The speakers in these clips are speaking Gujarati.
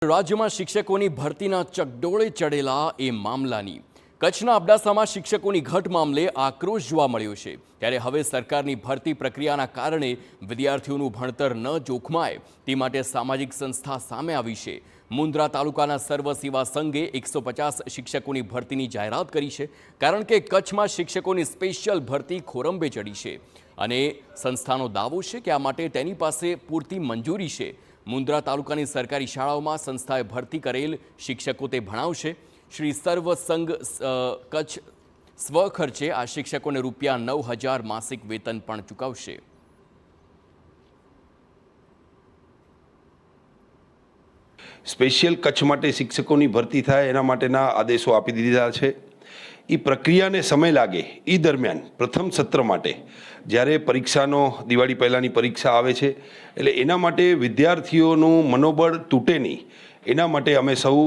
રાજ્યમાં શિક્ષકોની ભરતીના ચકડોળે ચડેલા એ મામલાની કચ્છના અબડાસામાં શિક્ષકોની ઘટ મામલે આક્રોશ જોવા મળ્યો છે। ત્યારે હવે સરકારની ભરતી પ્રક્રિયાના કારણે વિદ્યાર્થીઓનું ભણતર ન જોખમાય તે માટે સામાજિક સંસ્થા સામે આવી છે। મુન્દ્રા તાલુકાના સર્વ સેવા સંઘે 150 શિક્ષકોની ભરતીની જાહેરાત કરી છે, કારણ કે કચ્છમાં શિક્ષકોની સ્પેશિયલ ભરતી ખોરંભે ચડી છે અને સંસ્થાનો દાવો છે કે આ માટે તેની પાસે પૂરતી મંજૂરી છે। મુન્દ્રા તાલુકાની સરકારી શાળાઓમાં સંસ્થાએ ભરતી કરેલ શિક્ષકો તે ભણાવશે। શ્રી સર્વ સંઘ કચ્છ સ્વખર્ચે આ શિક્ષકોને રૂપિયા 9,000 માસિક વેતન પણ ચૂકવશે। સ્પેશિયલ કચ્છ માટે શિક્ષકોની ભરતી થાય એના માટેના આદેશો આપી દીધા છે। એ પ્રક્રિયાને સમય લાગે એ દરમિયાન પ્રથમ સત્ર માટે જ્યારે પરીક્ષાનો દિવાળી પહેલાંની પરીક્ષા આવે છે, એટલે એના માટે વિદ્યાર્થીઓનું મનોબળ તૂટે નહીં એના માટે અમે સૌ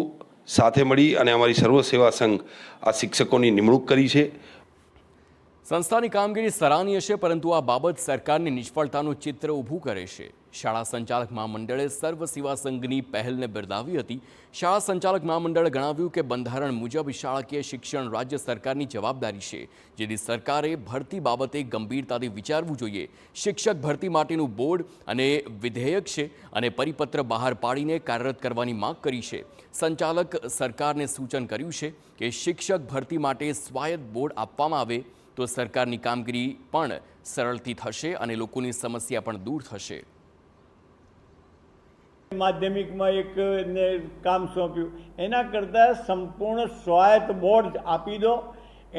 સાથે મળી અને અમારી સર્વ સેવા સંઘ આ શિક્ષકોની નિમણૂક કરી છે। સંસ્થાની કામગીરી સરાહનીય છે, પરંતુ આ બાબત સરકારની નિષ્ફળતાનું ચિત્ર ઊભું કરે છે। શાળા સંચાલક મહામંડળે સર્વ સેવા સંઘની પહેલને બિરદાવી હતી। શાળા સંચાલક મહામંડળે ગણાવ્યું કે બંધારણ મુજબ શાળાકીય શિક્ષણ રાજ્ય સરકારની જવાબદારી છે, જેથી સરકારે ભરતી બાબતે ગંભીરતાથી વિચારવું જોઈએ। શિક્ષક ભરતી માટેનું બોર્ડ અને વિધેયક છે અને પરિપત્ર બહાર પાડીને કાર્યરત કરવાની માંગ કરી છે। સંચાલક સરકારને સૂચન કર્યું છે કે શિક્ષક ભરતી માટે સ્વાયત્ત બોર્ડ આપવામાં આવે તો સરકારની કામગીરી પણ સરળથી થશે અને લોકોની સમસ્યા પણ દૂર થશે। માધ્યમિકમાં એક ને કામ સોંપ્યું, એના કરતાં સંપૂર્ણ સ્વાયત્ત બોર્ડ આપી દો,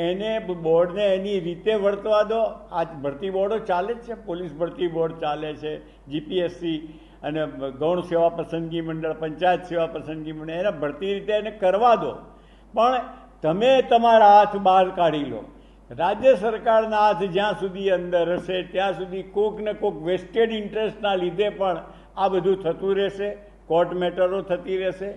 એને બોર્ડને એની રીતે વર્તવા દો। આ ભરતી બોર્ડો ચાલે જ છે, પોલીસ ભરતી બોર્ડ ચાલે છે, જીપીએસસી અને ગૌણ સેવા પસંદગી મંડળ, પંચાયત સેવા પસંદગી મંડળ, એના ભરતી રીતે એને કરવા દો, પણ તમે તમારા હાથ બહાર કાઢી લો। રાજ્ય સરકારના હાથ જ્યાં સુધી અંદર હશે ત્યાં સુધી કોક ને કોક વેસ્ટેડ ઇન્ટરેસ્ટના લીધે પણ આ બધું થતું રહેશે, કોર્ટ મેટરો થતી રહેશે।